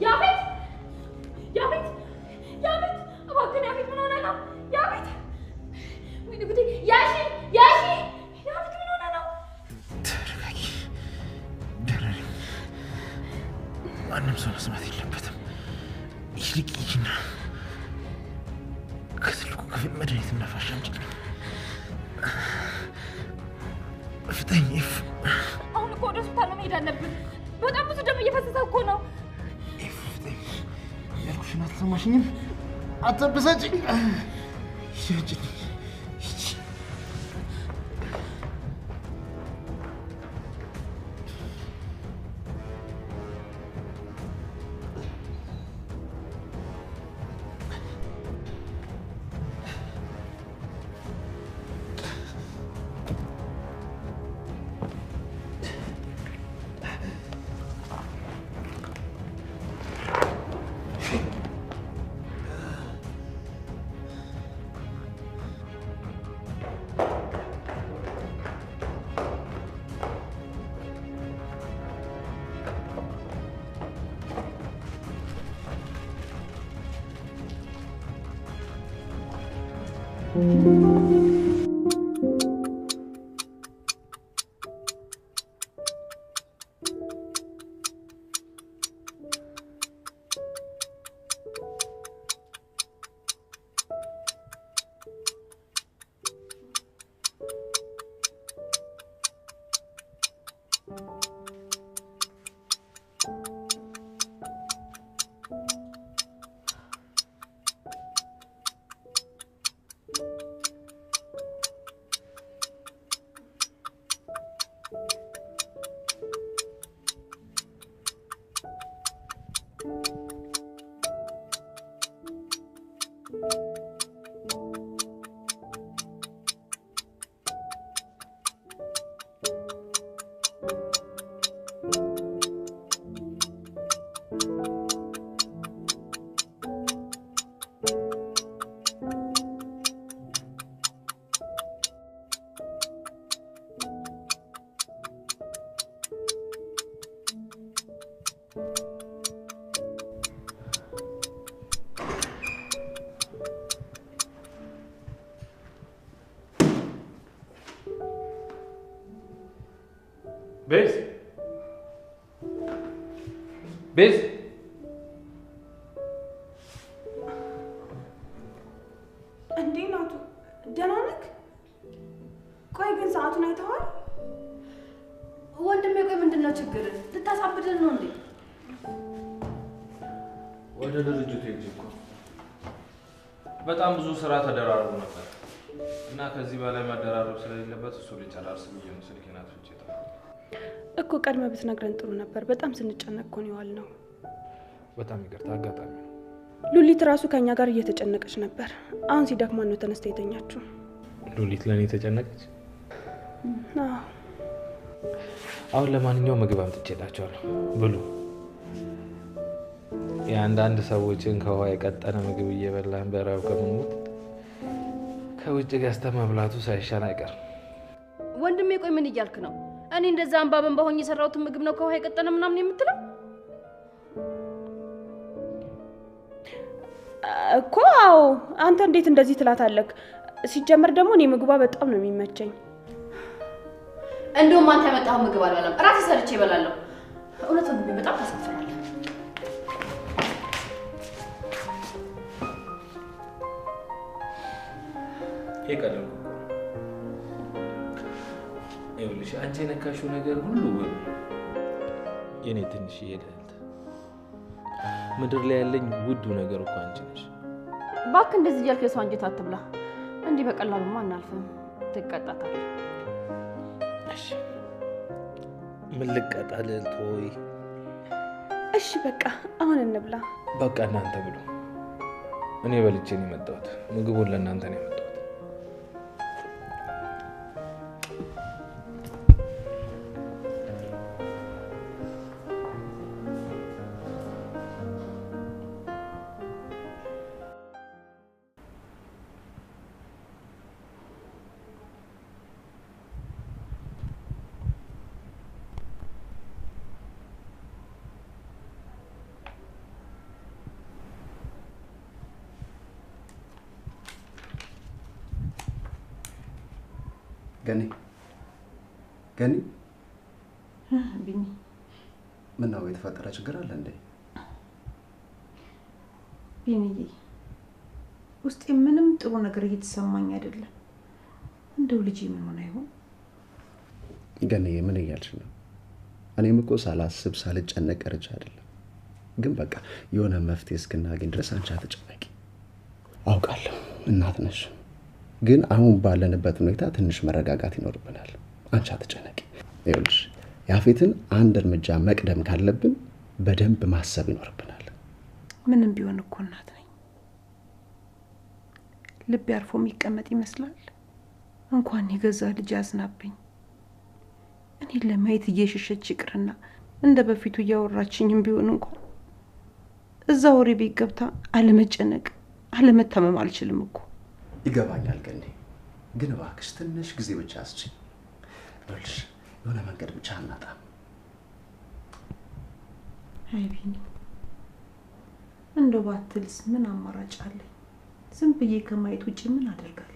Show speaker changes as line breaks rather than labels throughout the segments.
ያቤት ያቤት ያቤት እባክህ ያቤት ምን ሆነ ነው ያቤት ወይ ጉዴ ያሺ ያቤት ምን ሆነ ነው
ተረጋጊ ደረሪ ማንም ሰው መስማት የለበትም ይልቅ ይችና ከትልቁ ክፍል መድኃኒትና ፋሻ አምጪልኝ ፍጠኝ
አሁን እኮ ወደ ሆስፒታል መሄድ አለብን በጣም ብዙ ደም እየፈሰሰ እኮ ነው
ፍጠኝ ያልኩሽን አትሰማሽኝም አትበሳጭኝ ይሽጭልኝ
ቤዝ
እንዴ ናቱ ደህና ነህ? ቆይ ግን ሰዓቱን አይተዋል?
ወንድሜ ቆይ ምንድነው ችግር? ልታሳብደን ነው እንዴ?
ወደ ድርጅቱ ሄጄ እኮ በጣም ብዙ ስራ ተደራርቦ ነበር እና ከዚህ በላይ መደራረብ ስለሌለበት እሱ ሊጨራርስ ብዬ ነው ስልኬን አጥፍቼ
እኮ ቀድመ ብትነግረን ጥሩ ነበር። በጣም ስንጨነቅ እኮ ነው የዋልነው።
በጣም ይቅርታ አጋጣሚ ነው።
ሉሊት ራሱ ከኛ ጋር እየተጨነቀች ነበር። አሁን ሲደክማን ነው ተነስታ የተኛችው።
ሉሊት ለኔ ተጨነቀች?
አዎ።
አሁን ለማንኛውም ምግብ አምጥቼላችኋለሁ ብሉ። የአንዳንድ ሰዎችን ከውሃ የቀጠነ ምግብ እየበላን በረሃብ ከምንሞት ከውጭ ገዝተህ መብላቱ ሳይሻል አይቀርም።
ወንድሜ ቆይ ምን እያልክ ነው? እኔ እንደዛ አንባበን ባሆኝ የሰራሁትን ምግብ ነው ከውሃ የቀጠነ ምናምን የምትለው?
እኮ አዎ። አንተ እንዴት እንደዚህ ትላታለህ? ሲጀመር ደግሞ እኔ ምግቧ በጣም ነው የሚመቸኝ።
እንደውም አንተ ያመጣኸው ምግብ አልበላም፣ ራሴ ሰርቼ እበላለሁ። እውነቱን ነው በጣም ታሳፍራለህ።
ይቀደም ይኸውልሽ አንቺ የነካሽው ነገር ሁሉ የኔ ትንሽ የልዕልት ምድር ላይ ያለኝ ውዱ ነገር እኮ አንቺ ነሽ።
እባክህ እንደዚህ እያልክ የሰው አንጀት አትብላ። እንዲህ በቀላሉማ አናልፍም፣ ትቀጣታለህ።
እሺ ምን ልቀጣ ልዕልት ሆይ?
እሺ በቃ አሁን እንብላ።
በቃ እናንተ ብሉ። እኔ በልቼ ነው የመጣሁት። ምግቡን ለእናንተ ነው የመጣሁት።
ገኒ
ቢኒ
ምን ነው የተፈጠረ ችግር አለ እንዴ?
ቢኒዬ ውስጤ ምንም ጥሩ ነገር እየተሰማኝ አይደለም። እንደው ልጅ ምን ሆነ ይሆን?
ገኒ ምን እያልሽ ነው? እኔም እኮ ሳላስብ ሳልጨነቅ ቀርቼ አይደለም። ግን በቃ የሆነ መፍትሄ እስክናገኝ ድረስ አንቺ አትጨነቂ። አውቃለሁ እናት ነሽ። ግን አሁን ባለንበት ሁኔታ ትንሽ መረጋጋት ይኖርብናል። አንቺ አትጨነቂ። ይኸውልሽ ያፌትን አንድ እርምጃ መቅደም ካለብን በደንብ ማሰብ ይኖርብናል።
ምንም ቢሆን እኮ እናት ነኝ። ልብ ያርፎ የሚቀመጥ ይመስላል። እንኳን የገዛ ልጅ አዝናብኝ እኔ ለማየት እየሸሸች ይቅርና እንደ በፊቱ እያወራችኝም ቢሆን እንኳን እዛ ወሬ ቤት ገብታ አለመጨነቅ አለመታመም አልችልም እኮ።
ይገባኛል ገኒ፣ ግን እባክሽ ትንሽ ጊዜ ብቻ አስችኝ። ይኸውልሽ የሆነ መንገድ ብቻ አናጣም።
አይ ቢኒ እንደው ባትልስ ምን አማራጭ አለኝ? ዝም ብዬ ከማየት ውጪ ምን አደርጋለሁ?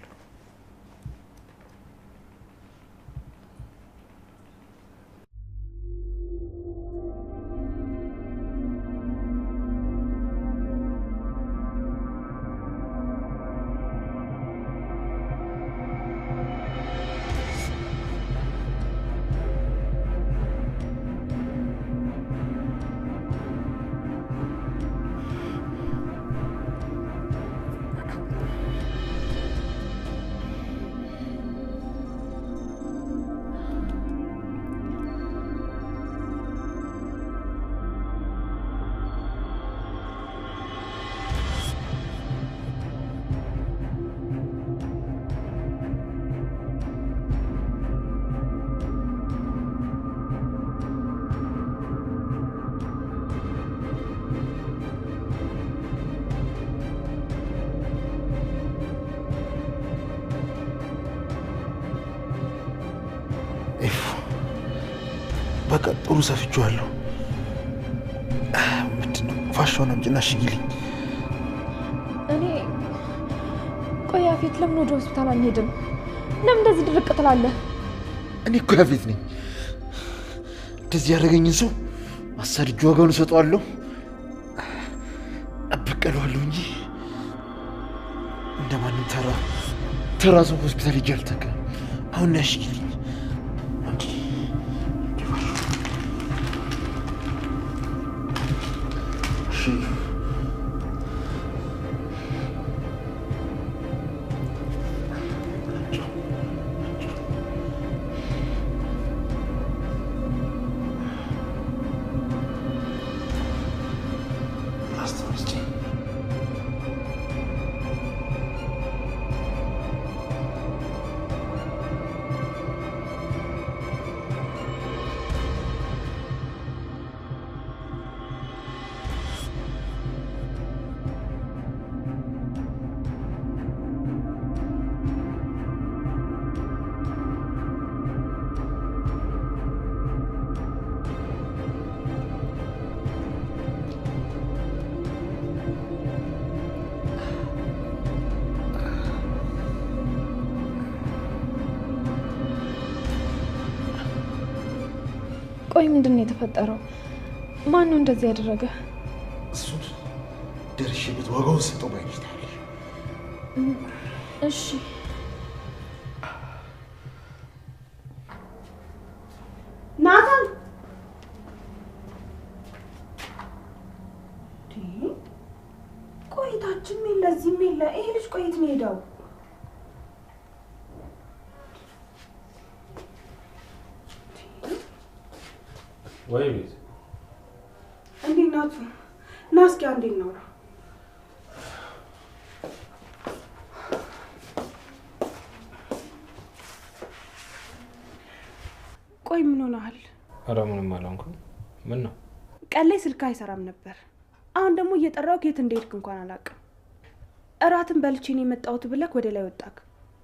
በቃ ጥሩ ሰፍቼዋለሁ። ምንድነው ፋሻውን አምጪና ሽጊልኝ።
እኔ ቆይ ያፌት ለምን ወደ ሆስፒታል አንሄድም? ለምን እንደዚህ ድርቅ ትላለህ?
እኔ እኮ ያፌት ነኝ። እንደዚህ ያደረገኝን ሰው አሳድጄ ዋጋውን እሰጠዋለሁ፣ እበቀለዋለሁ እንጂ እንደማንም ተራ ሰው ሆስፒታል ሄጄ አልተካም። አሁን ያሽጊልኝ።
ቆይ ምንድነው የተፈጠረው? ማን ነው እንደዚህ ያደረገ?
እሱን ደርሼበት ዋጋውን ሰጠው ባይልሽ ታያለሽ።
እሺ
ናታን ቆይታችን የለ እዚህም የለ። ይሄ ልጅ ቆይት ነው ሄደው።
ወይ ቤት
እንዴት ናችሁ? ና እስኪ አንዴ እናውራ። ቆይ ምን ሆነሃል?
ኧረ ምንም አልሆንኩም። ምን ነው?
ቀን ላይ ስልክ አይሰራም ነበር። አሁን ደግሞ እየጠራው ከየት እንደሄድክ እንኳን አላውቅም። እራትን በልቼ ነው የመጣሁት ብለክ ወደ ላይ ወጣክ።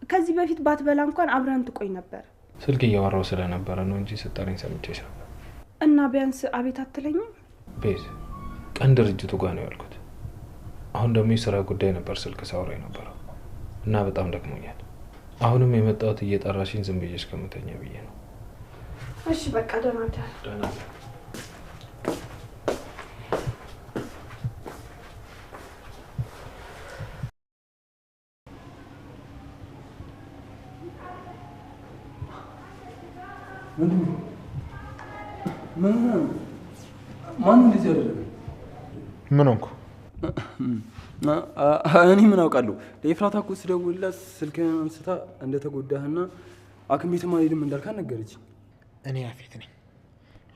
ከዚህ በፊት ባትበላ እንኳን አብረን ትቆይ ነበር።
ስልክ እያወራው ስለነበረ ነው እንጂ ስጠሪኝ ሰምቼሽ ነበር።
እና ቢያንስ አቤት አትለኝም?
ቤት ቀን ድርጅቱ ጋር ነው ያልኩት። አሁን ደግሞ የሥራ ጉዳይ ነበር ስልክ ሳወራ የነበረው እና በጣም ደክሞኛል። አሁንም የመጣሁት እየጠራሽኝ ዝም ብዬሽ ከመተኛ ብዬ ነው።
እሺ በቃ ደህና ደር።
ደህና
ማን እንደዚህ ያደረገ?
ምን ሆንኩ?
እኔ ምን አውቃለሁ? ለኤፍራታ እኮ ስደውልላት ስልክህን አንስታ እንደተጎዳህና ሐኪም ቤትም አልሄድም እንዳልካት ነገረች።
እኔ ያፌት ነኝ።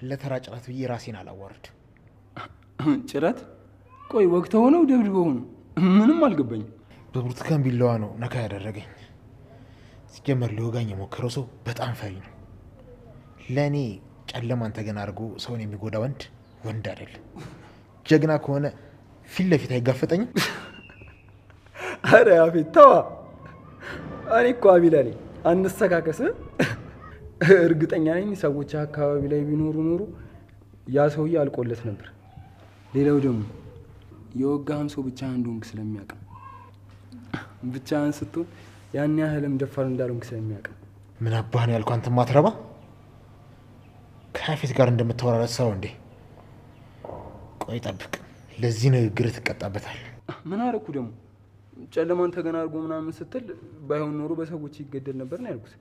ለተራ ጭረት ብዬ ራሴን አላዋርድ።
ጭረት? ቆይ ወግተው ነው ደብድበው ነው? ምንም አልገባኝም።
በብርቱካን ቢላዋ ነው ነካ ያደረገኝ። ሲጀመር ሊወጋኝ የሞከረው ሰው በጣም ፈሪ ነው። ለእኔ ጨለማን ተገና አድርጎ ሰውን የሚጎዳ ወንድ አይደለም። ጀግና ከሆነ ፊት ለፊት አይጋፈጠኝም።
አረ ያፌት ተዋ። እኔ እኮ አቢላ ነኝ። አንሰካከስ። እርግጠኛ ነኝ ሰዎች አካባቢ ላይ ቢኖሩ ኖሮ ያ ሰውዬ አልቆለት ነበር። ሌላው ደግሞ የወጋህም ሰው ብቻህን እንደሆንክ ስለሚያውቅ፣ ብቻህን ስትሆን ያን ያህልም ደፋር እንዳልሆንክ ስለሚያውቅ።
ምን አባህ ነው ያልኩህ? አንተ ማትረባ ከያፌት ጋር እንደምታወራረት ሰው እንዴ? ቆይ ጠብቅ፣ ለዚህ ንግግር ትቀጣበታል።
ምን አደረኩ ደግሞ? ጨለማን ተገና አድርጎ ምናምን ስትል ባይሆን ኖሮ በሰዎች ይገደል ነበር ነው ያልኩት።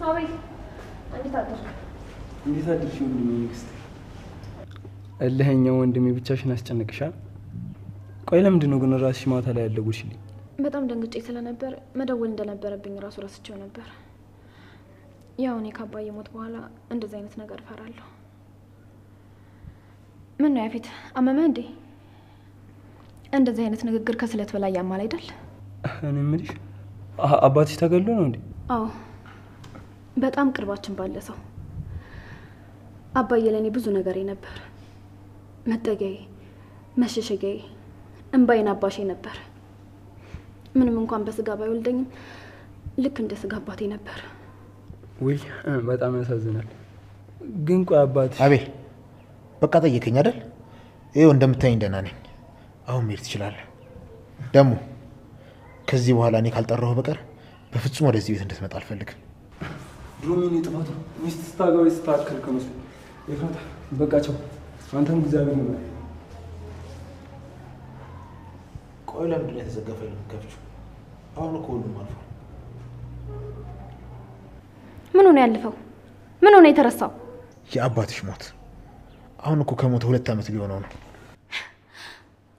አቤት፣ እንዴት አደርክ?
እንዴት አደርሽ ወንድሜ? ንግስት እልኸኛው ወንድሜ ብቻሽን አስጨነቅሻል። ቆይ ለምንድን ነው ግን ራስሽ ማታ ላይ ያለጉሽልኝ?
በጣም ደንግጬ ስለነበር መደወል እንደነበረብኝ ራሱ ረስቼው ነበር። ያው እኔ ከአባዬ ሞት በኋላ እንደዚህ አይነት ነገር እፈራለሁ። ምን ነው ያፌት፣ አመመህ እንዴ? እንደዚህ አይነት ንግግር ከስለት በላይ ያማል አይደል?
እኔ የምልሽ አባትሽ ተገሎ ነው እንዴ?
አዎ፣ በጣም ቅርባችን ባለ ሰው። አባዬ ለእኔ ብዙ ነገሬ ነበር። መጠጊያዬ፣ መሸሸጊያዬ፣ እንባዬን አባሼ ነበር። ምንም እንኳን በስጋ ባይወልደኝም ልክ እንደ ስጋ አባቴ ነበር።
ውይ በጣም ያሳዝናል። ግን ቆይ አባትሽ...
አቤል በቃ ጠየቀኝ አይደል? ይኸው እንደምታየኝ ደህና ነኝ። አሁን መሄድ ትችላለህ። ደግሞ ከዚህ በኋላ እኔ ካልጠራሁ በቀር በፍጹም ወደዚህ ቤት እንድትመጣ አልፈልግም።
ድሮሚን ጥፋቱ ሚስት ስታገባ ስታከል ከመስ ኤፍራታ በቃቸው። አንተም እግዚአብሔር ነው።
ቆይ ለምንድን ነው የተዘጋፈው የምትከፍቺው? አሁን እኮ ሁሉም አልፏል።
ምን ሆነ ያለፈው? ምን ሆነ የተረሳው?
የአባትሽ ሞት። አሁን እኮ ከሞተ 2 ዓመት ሊሆነው ነው።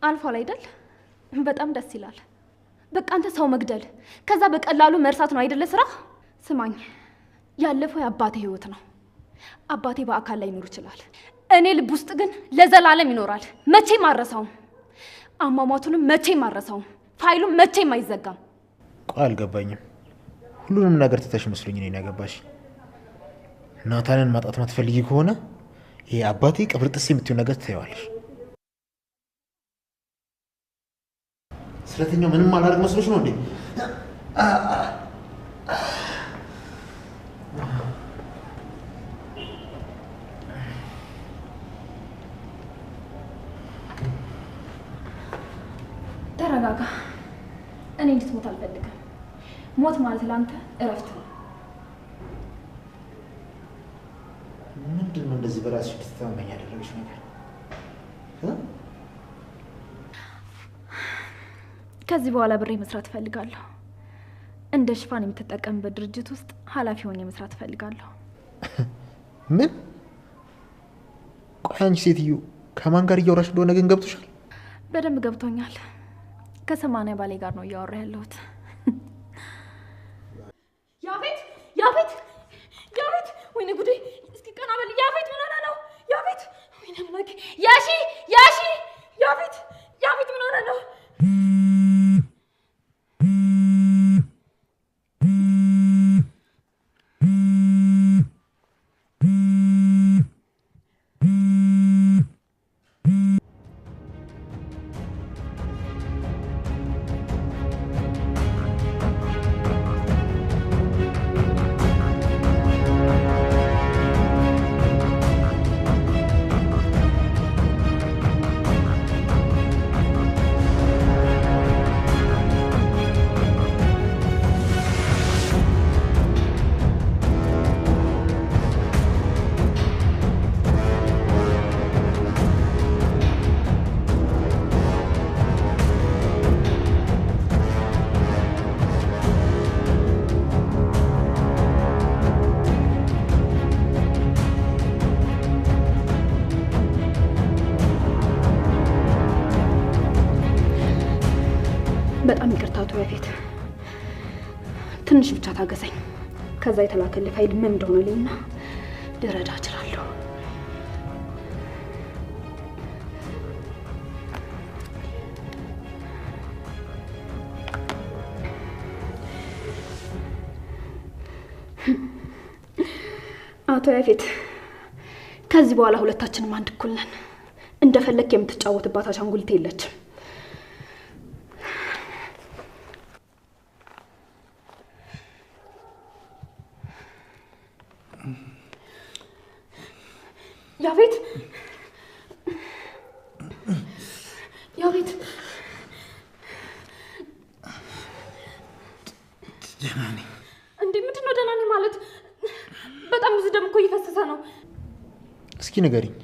አልፏል አይደል? በጣም ደስ ይላል። በቃ አንተ ሰው መግደል ከዛ በቀላሉ መርሳት ነው አይደለ ስራ? ስማኝ፣ ያለፈው የአባቴ ህይወት ነው። አባቴ በአካል ላይ ይኖር ይችላል፣ እኔ ልብ ውስጥ ግን ለዘላለም ይኖራል። መቼም አረሳውም። አሟሟቱንም መቼም አረሳውም። ፋይሉም መቼም አይዘጋም።
ቆይ አልገባኝም። ሁሉንም ነገር ትተሽ መስሎኝ ነው ያገባሽ። ናታንን ማጣት ማትፈልጊ ከሆነ ይሄ አባቴ ቅብርጥስ የምትይው ነገር ትተይዋለሽ። ስለተኛው ምንም አላደርግ መስሎሽ ነው እንዴ?
ተረጋጋ። እኔ እንድትሞት አልፈልግም። ሞት ማለት ለአንተ እረፍት ነው።
ምንድን ነው እንደዚህ በራስሽ እንድትተማመኝ ያደረግሽ ነገር?
ከዚህ በኋላ ብሬ መስራት እፈልጋለሁ። እንደ ሽፋን የምትጠቀምበት ድርጅት ውስጥ ኃላፊ ሆኜ መስራት እፈልጋለሁ።
ምን? ቆይ አንቺ ሴትዮ ከማን ጋር እያወራሽ እንደሆነ ግን ገብቶሻል?
በደንብ ገብቶኛል። ከ80 ባሌ ጋር ነው እያወራ ያለሁት። ያፌት ያፌት ያፌት! ወይኔ ጉዴ! እስኪ ቀና በል ያፌት! ምን ሆነ ነው ያፌት? ወይኔ አምላኬ! ያሺ ያሺ! ያፌት ያፌት! ምን ሆነ ነው? በጣም ይቅርታ አቶ ያፌት፣ ትንሽ ብቻ ታገሰኝ። ከዛ የተላከልህ ፋይል ምን እንደሆነ ልኝና ልረዳ እችላለሁ። አቶ ያፌት፣ ከዚህ በኋላ ሁለታችንም አንድ እኩል ነን። እንደፈለክ የምትጫወትባት አሻንጉሊት የለችም። ያፌት ያፌት፣
ደህና ነኝ።
እንዴ ምንድነው ደህና ነኝ ማለት? በጣም ብዙ ደም እኮ እየፈሰሰ ነው።
እስኪ ንገሪኝ፣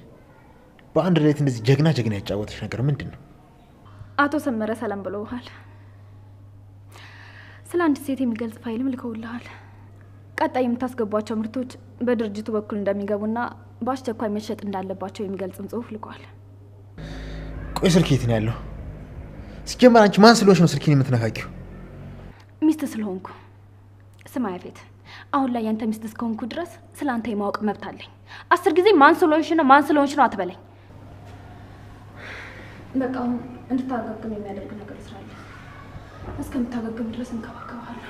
በአንድ ሌሊት እንደዚህ ጀግና ያጫወተሽ ነገር ምንድን ነው?
አቶ ሰመረ ሰላም ብለውሃል። ስለ አንድ ሴት የሚገልጽ ፋይልም ልከውልሃል። ቀጣይ የምታስገቧቸው ምርቶች በድርጅቱ በኩል እንደሚገቡና በአስቸኳይ መሸጥ እንዳለባቸው የሚገልጽም ጽሑፍ ልኳል።
ቆይ ስልክ የት ነው ያለው? ሲጀመር አንቺ ማን ስለሆንሽ ነው ስልኬን የምትነካኪው?
ሚስት ስለሆንኩ። ስማ ያፌት፣ አሁን ላይ ያንተ ሚስት እስከሆንኩ ድረስ ስለ አንተ የማወቅ መብት አለኝ። 10 ጊዜ ማን ስለሆንሽ ነው አትበለኝ። በቃ አሁን እንድታገግም የሚያደርግ ነገር ስላለ እስከምታገግም ድረስ እንከባከባለሁ።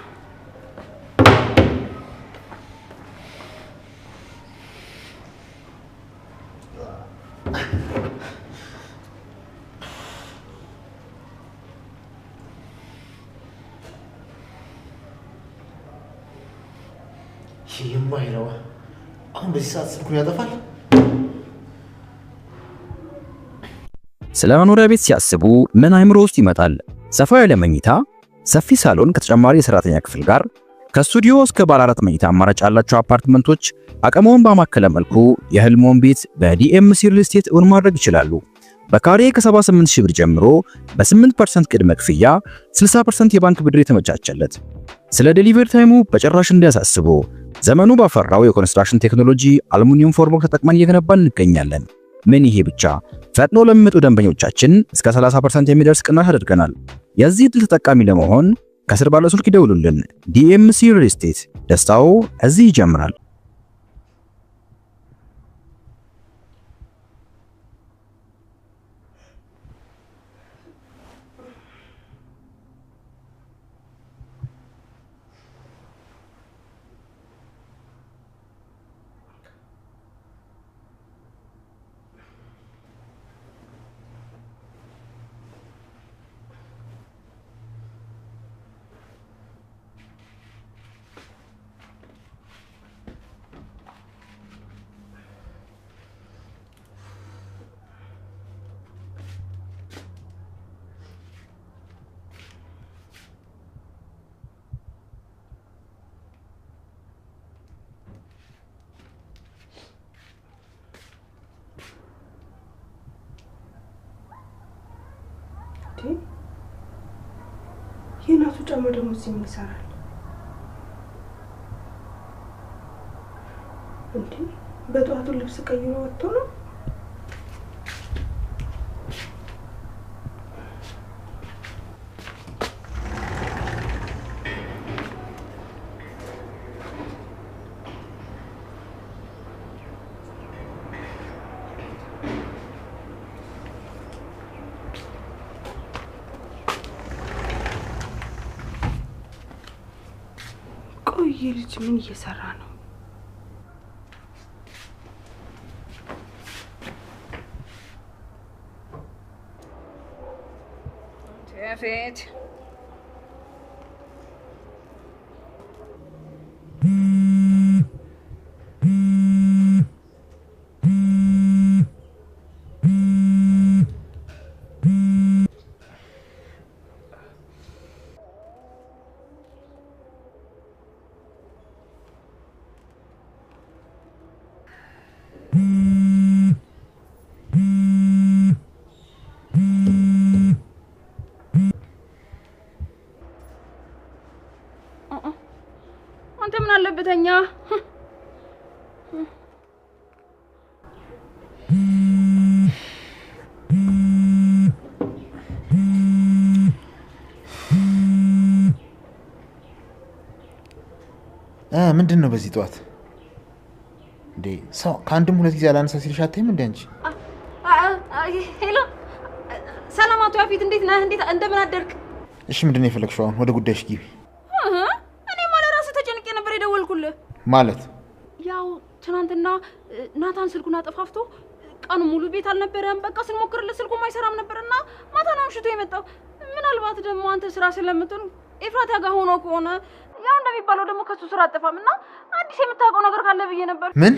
የማይረባ አሁን በዚህ ሰዓት ስልኩን ያጠፋል።
ስለ መኖሪያ ቤት ሲያስቡ ምን አይምሮ ውስጥ ይመጣል? ሰፋ ያለ መኝታ፣ ሰፊ ሳሎን ከተጨማሪ የሰራተኛ ክፍል ጋር ከስቱዲዮ እስከ ባለ 4 መኝታ አማራጭ ያላቸው አፓርትመንቶች አቅመውን ባማከለ መልኩ የህልሞን ቤት በዲኤምሲ ሪል ስቴት እውን ማድረግ ይችላሉ። በካሬ ከ78 ሺህ ብር ጀምሮ በ8% ቅድመ ክፍያ 60% የባንክ ብድር የተመቻቸለት። ስለ ዴሊቨሪ ታይሙ በጭራሽ እንዲያሳስቡ ዘመኑ ባፈራው የኮንስትራክሽን ቴክኖሎጂ አልሙኒየም ፎርምወርክ ተጠቅመን እየገነባን እንገኛለን። ምን ይሄ ብቻ! ፈጥኖ ለሚመጡ ደንበኞቻችን እስከ 30% የሚደርስ ቅናሽ አድርገናል። የዚህ ዕድል ተጠቃሚ ለመሆን ከስር ባለው ስልክ ይደውሉልን። ዲኤምሲ ሪል ስቴት፣ ደስታው እዚህ ይጀምራል።
የናቱ ጫማ ደግሞ እዚህ ምን ይሰራል እንዴ? በጠዋቱ ልብስ ቀይሮ ወጥቶ ነው? ቆይ ልጅ ምን እየሰራ ነው?
ያፌት
አንተ ምን አለበተኛ?
ምንድን ነው በዚህ ጠዋት እንዴ? ሰው ከአንድም ሁለት ጊዜ አላነሳ ሲልሽ አታይም እንዴ አንቺ?
ሄሎ ሰላም አቶ ያፌት፣ እንዴት ነህ? እንደምን አደርክ?
እሺ ምንድን ነው የፈለግሽው? አሁን ወደ ጉዳይሽ ግቢ።
እኔማ ለራስህ ተጨንቄ ነበር የደወልኩልህ።
ማለት
ያው ትናንትና ናታን ስልኩን አጠፋፍቶ ቀኑ ሙሉ ቤት አልነበረም። በቃ ስንሞክርለት ስልኩ አይሰራም ነበርና ማታ ነው አምሽቶ የመጣው። ምናልባት ደግሞ አንተ ስራ ስለምትሆን ኤፍራታ ጋር ሆኖ ከሆነ ያው እንደሚባለው ደግሞ ከሱ ስራ አጠፋምና አዲስ የምታውቀው ነገር ካለ ብዬ ነበር።
ምን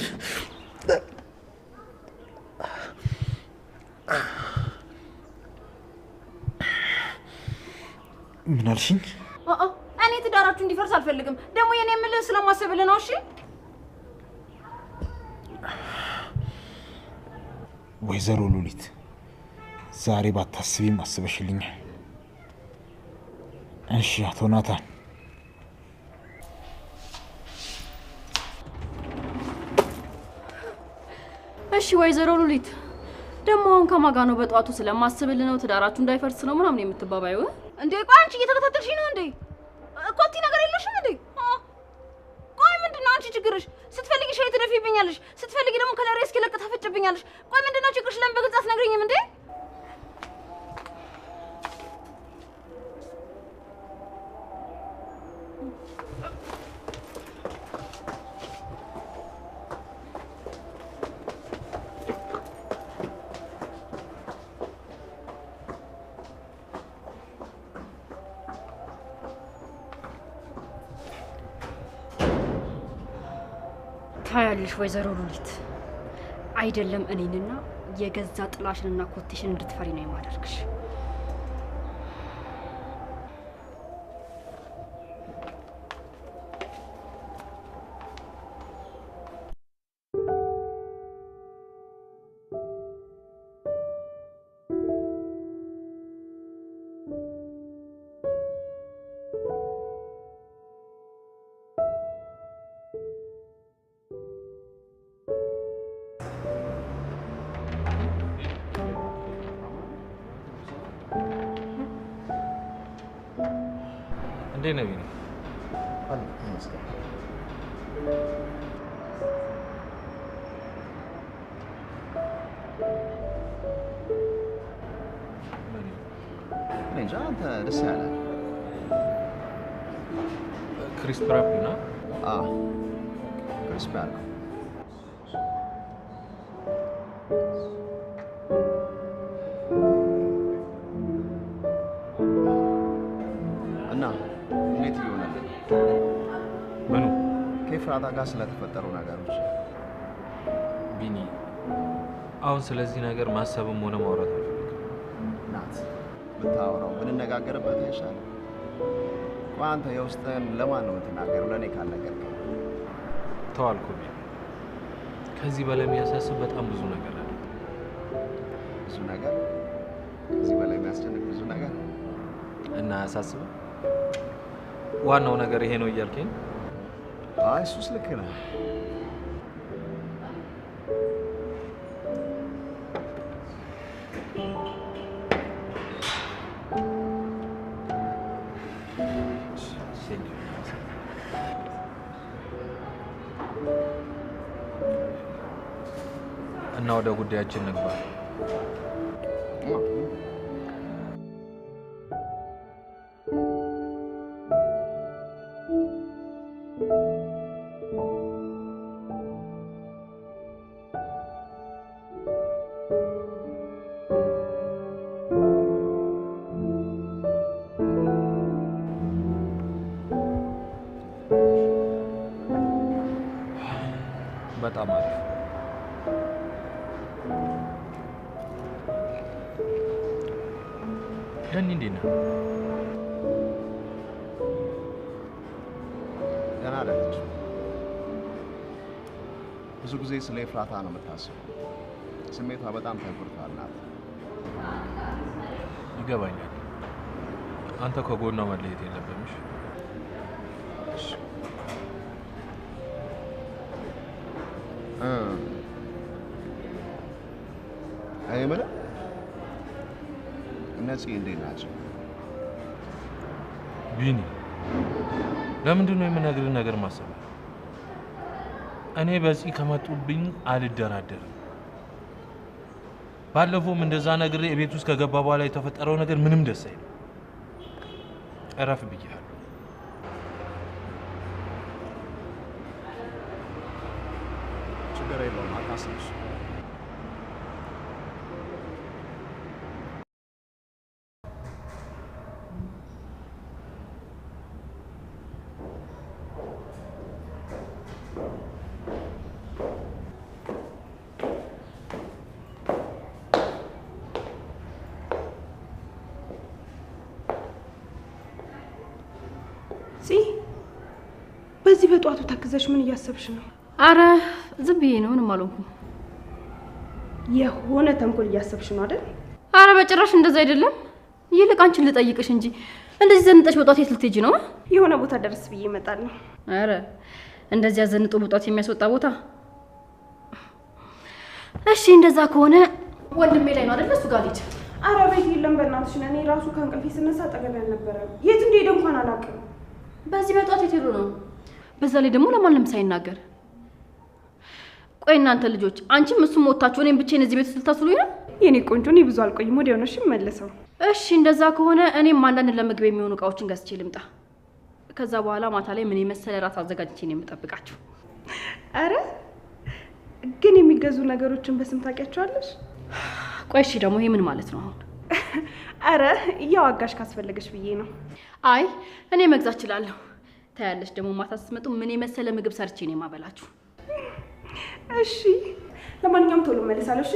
ምን አልሽኝ?
እኔ ትዳራችሁ እንዲፈርስ አልፈልግም። ደግሞ የኔ የምልህ ስለማሰብልህ ነው። እሺ
ወይዘሮ ሉሊት ዛሬ ባታስቢም አስበሽልኛል። እሺ አቶ ናታን
እሺ ወይዘሮ ሉሊት ደግሞ አሁን ከማጋ ነው በጧቱ ስለማስብልህ ነው ትዳራችሁ እንዳይፈርስ ነው ምናምን የምትባባዩ
እንዴ? ቆይ አንቺ እየተከታተልሽኝ ነው እንዴ? ኮቲ ነገር የለሽም እንዴ? ቆይ ምንድነው አንቺ ችግርሽ? ስትፈልጊ ሻይ ትደፊብኛለሽ፣ ስትፈልጊ ደግሞ ከለሬ እስኪለቅ ታፈጭብኛለሽ። ቆይ ምንድነው ችግርሽ? ለምን በግልጽ አትነግሪኝም እንዴ?
ታያለሽ ወይዘሮ ሉሊት አይደለም እኔንና የገዛ ጥላሽንና ኮቴሽን እንድትፈሪ ነው የማደርግሽ።
እንዴት ነው ቢኒ?
እንጃ አንተ ደስ ያለ
ክሪስፕ ራፕ ነው?
አዎ ክሪስፕ ያለው እና እንዴት ይሆናል?
ምኑ?
ከኤፍራታ ጋር ስለተፈጠሩ ነገሮች
ቢኒ አሁን ስለዚህ ነገር ማሰብም ሆነ ማውራት አልፈልግም።
ናት ብታወራው ብንነጋገርበት አይሻልም? ቆይ አንተ የውስጥህን ለማን ነው የምትናገረው? ለእኔ ካልነገርከኝ
ተዋልኩ ቢኒ። ከዚህ በላይ የሚያሳስብ በጣም ብዙ ነገር አለ።
ብዙ ነገር? ከዚህ በላይ የሚያስጨንቅ ብዙ ነገር
እና አያሳስብም? ዋናው ነገር ይሄ ነው እያልከኝ?
አይ እሱስ ልክ ነህ።
እና ወደ ጉዳያችን እንግባ። በጣም አሪፍ። ደህና እንዴት ነህ?
ደህና አይደለች። ብዙ ጊዜ ስለ ኤፍራታ ነው የምታስበው። ስሜቷ በጣም ተጎድቷል ናት።
ይገባኛል። አንተ ከጎኗ መለየት የለብህም። እሺ
እኔ የምልህ እነዚህ እንዴት ናቸው?
ቢኒ ለምንድን ነው የምነግርህ ነገር ማሰብ? እኔ በዚህ ከመጡብኝ አልደራደርም። ባለፈውም እንደዛ ነግሬ ቤት ውስጥ ከገባ በኋላ የተፈጠረው ነገር ምንም ደስ አይልም። እረፍ ብያለሁ።
ችግር የለውም አታስብሽ።
በዚህ በጧቱ ተክዘሽ ምን እያሰብሽ ነው?
አረ ዝም ብዬ ነው፣ ምንም አልሆንኩም።
የሆነ ተንኮል እያሰብሽ ነው አይደል?
አረ በጭራሽ እንደዛ አይደለም። ይልቅ አንቺን ልጠይቅሽ እንጂ እንደዚህ ዘንጠሽ በጧት የት ልትሄጂ ነው?
የሆነ ቦታ ደርስ ብዬ እመጣለሁ።
አረ እንደዚህ ያዘንጦ በጧት የሚያስወጣ ቦታ? እሺ እንደዛ ከሆነ ወንድሜ ላይ ነው አይደል? እሱ ጋር ልጅ።
አረ ቤት የለም በእናትሽ። እኔ ራሱ ከእንቅልፌ ስነሳ አጠገቤ አልነበረም። የት እንደሄደ እንኳን አላውቅም።
በዚህ በጧት የት ሄዱ ነው? በዛ ላይ ደግሞ ለማንም ሳይናገር። ቆይ እናንተ ልጆች አንቺም እሱም ወጣችሁ እኔም ብቻዬን እዚህ ቤት ውስጥ ልታስሉኝ ነው?
የኔ ቆንጆ እኔ ብዙ አልቆይም፣ ወዲያው ነው የምመለሰው።
እሺ እንደዛ ከሆነ እኔም አንዳንድ ለምግብ የሚሆኑ እቃዎችን ገዝቼ ልምጣ። ከዛ በኋላ ማታ ላይ ምን የመሰለ ራት አዘጋጅቼ ነው የምጠብቃችሁ።
አረ ግን የሚገዙ ነገሮችን በስም ታውቂያቸዋለሽ?
ቆይ እሺ ደግሞ ይሄ ምን ማለት ነው አሁን?
አረ ያው አጋሽ ካስፈለገሽ ብዬ ነው።
አይ እኔ መግዛት እችላለሁ። ታያለሽ ደግሞ ማታ ስትመጡ ምን የመሰለ ምግብ ሰርቼ ነው የማበላችሁ።
እሺ ለማንኛውም ቶሎ እመለሳለሁ። እሺ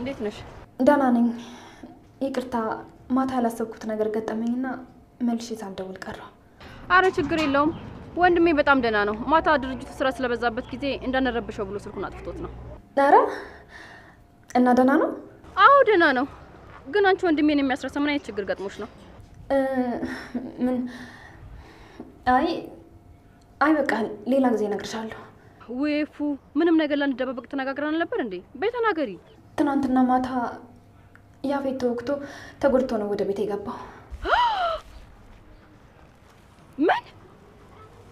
እንዴት ነሽ?
ደህና ነኝ። ይቅርታ ማታ ያላሰብኩት ነገር ገጠመኝና መልሼ ሳልደውል ቀረሁ።
አረ ችግር የለውም። ወንድሜ በጣም ደህና ነው። ማታ ድርጅቱ ስራ ስለበዛበት ጊዜ እንዳነረብሸው ብሎ ስልኩን አጥፍቶት ነው።
ኧረ እና ደህና ነው?
አዎ ደህና ነው። ግን አንቺ ወንድሜን የሚያስረሳ ምን አይነት ችግር ገጥሞሽ ነው?
ምን አይ በቃ ሌላ ጊዜ እነግርሻለሁ።
ወይፉ ምንም ነገር ላንደባበቅ ተነጋግረን ነበር እንዴ? በተናገሪ።
ትናንትና ማታ ያፌት ተወግቶ ተጎድቶ ነው ወደ ቤት የገባው።
ምን?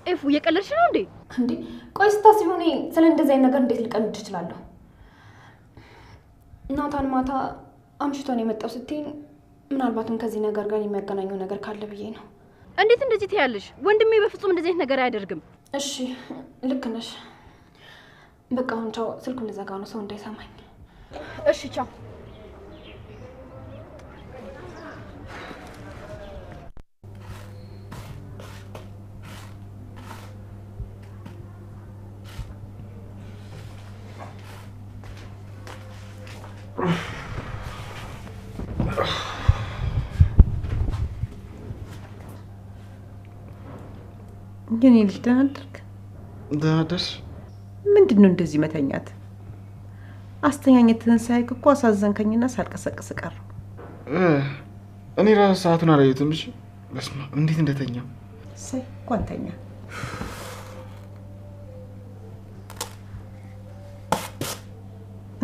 ኤፉ እየቀለድሽ ነው እንዴ?
እንዴ ቆይ ስታስቢው እኔ ስለ እንደዚህ አይነት ነገር እንዴት ልቀልድ እችላለሁ? ናታን ማታ አምሽቶ ነው የመጣው ስትይኝ ምናልባትም ከዚህ ነገር ጋር የሚያገናኘው ነገር ካለ ብዬ ነው።
እንዴት እንደዚህ ትያለሽ? ወንድሜ በፍጹም እንደዚህ አይነት ነገር አያደርግም።
እሺ ልክ ነሽ። በቃ አሁን ቻው። ስልኩን ልዘጋ ነው ሰው እንዳይሰማኝ።
እሺ ቻው።
ግን ልጅ ደህና አደርክ?
ደህና አደርሽ?
ምንድን ነው እንደዚህ መተኛት? አስተኛኘትህን ሳይክ እኮ አሳዘንከኝና ሳልቀሰቅስ ቀረሁ።
እኔ ራሱ ሰዓቱን አላየሁትም። እሺ በስመ አብ እንዴት እንደተኛ
ሳይ እንኳን ተኛ።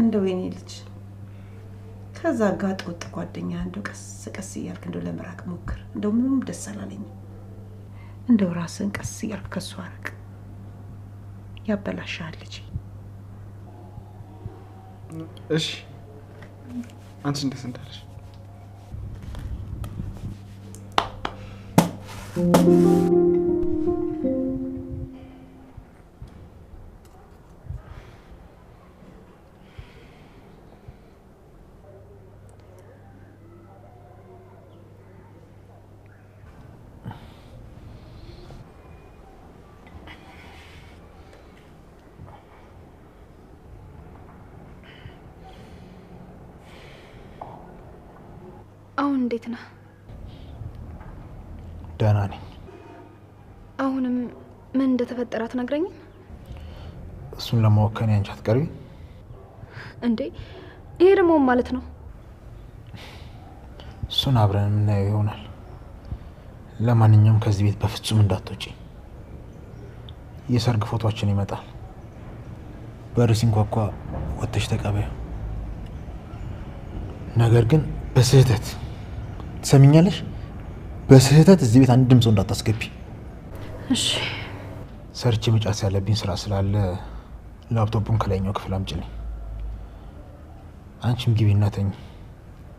እንደው የኔ ልጅ ከዛ ጋጥ ወጥ ጓደኛ እንደው ቀስ ቀስ እያልክ እንደው ለመራቅ ሞክር። እንደው ምንም ደስ አላለኝም። እንደው ራስን ቀስ እያልክ ከሱ አርቅ። ያበላሻል ልጅ።
እሺ አንቺ እንደስ እንዳለሽ
እንዴት ነህ?
ደህና ነኝ።
አሁንም ምን እንደተፈጠረ አትነግረኝም?
እሱን ለማወቅ ከኔ አንቺ አትቀርቢ
እንዴ? ይሄ ደግሞ ማለት ነው?
እሱን አብረን የምናየው ይሆናል። ለማንኛውም ከዚህ ቤት በፍጹም እንዳትወጪ። የሰርግ ፎቶአችን ይመጣል። በር ሲንኳኳ ወጥተሽ ተቀበዩ። ነገር ግን በስህተት ትሰሚኛለሽ? በስህተት እዚህ ቤት አንድም ሰው እንዳታስገቢ።
እሺ።
ሰርቼ መጫስ ያለብኝ ስራ ስላለ ላፕቶፑን ከላይኛው ክፍል አምጪልኝ። አንቺም ግቢና ተኝ።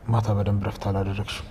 ማታ በደንብ ረፍት አላደረግሽም።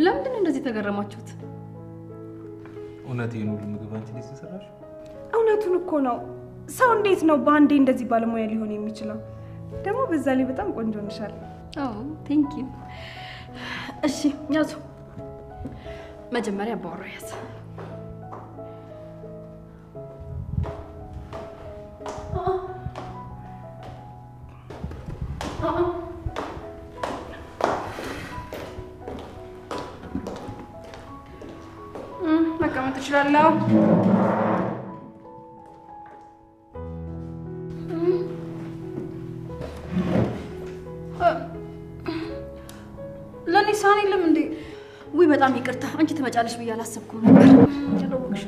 ለምንድን ነው እንደዚህ ተገረማችሁት?
እውነቴን ሁሉ ምግብ አንቺ ነሽ የሰራሽው?
እውነቱን እኮ ነው። ሰው እንዴት ነው በአንዴ እንደዚህ ባለሙያ ሊሆን የሚችለው? ደግሞ በዛ ላይ በጣም ቆንጆ ነሻል።
ቴንክ ዩ። እሺ ያዙ። መጀመሪያ አባወራ ያዝ።
መቀመጥ እችላለሁ?
ለኔ ሳኔ ለምን እንዴ? ወይ በጣም ይቅርታ፣ አንቺ ትመጫለሽ ብዬ አላሰብኩም ነበር። ያለውክሽ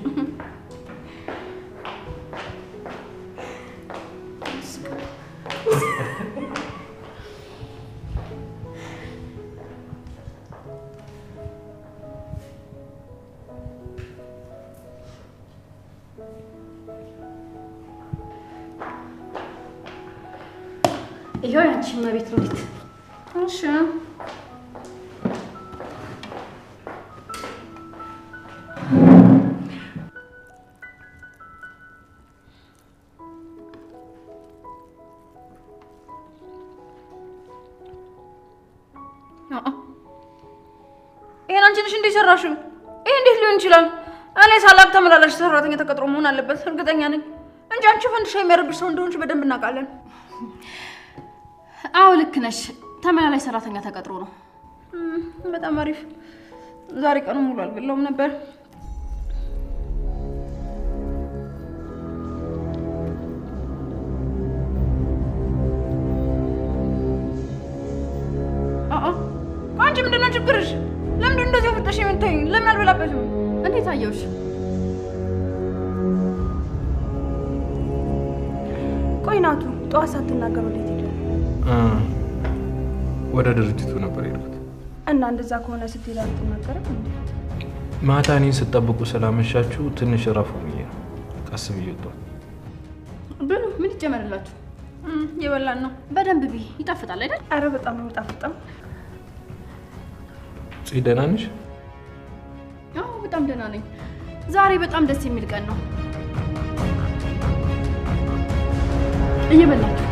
ይሄው ያንቺ መቤት ነው ልት እሺ ይሄን አንቺ ነሽ እንዴ ሰራሽው? ይሄ እንዴት ሊሆን ይችላል? እኔ ሳላቅ ተመላላሽ ሰራተኛ ተቀጥሮ መሆን አለበት እርግጠኛ ነኝ እንጂ አንቺ ፈንድሻ የሚያረብሽ ሰው እንደሆንሽ በደንብ እናውቃለን። አዎ ልክ ነሽ። ተመላላሽ ሰራተኛ ተቀጥሮ ነው። በጣም አሪፍ። ዛሬ ቀኑ ሙሉ አልበላውም ነበር። አንቺ ምንድነው ችግርሽ? ለምን እንደዚህ ወጥተሽ የምትይኝ? ለምን አልበላበትም? እንዴት አየውሽ?
ቆይ ናቱ፣ ጠዋት ሳትናገር ወዴት ሄደ?
ወደ ድርጅቱ ነበር የሄድኩት።
እና እንደዛ ከሆነ ስትሄድ አትናገርም እንዴ?
ማታ እኔን ስጠብቁ ስላመሻችሁ ትንሽ እረፉ ብዬ ነው ቀስ ብዬ ወጣሁ።
ብሉ። ምን ይጨመርላችሁ? የበላን ነው። በደንብ ቢ ይጣፍጣል አይደል?
አረ በጣም ነው የሚጣፍጠው።
ደህና ነሽ?
አዎ በጣም ደህና ነኝ። ዛሬ በጣም ደስ የሚል ቀን ነው። እየበላችሁ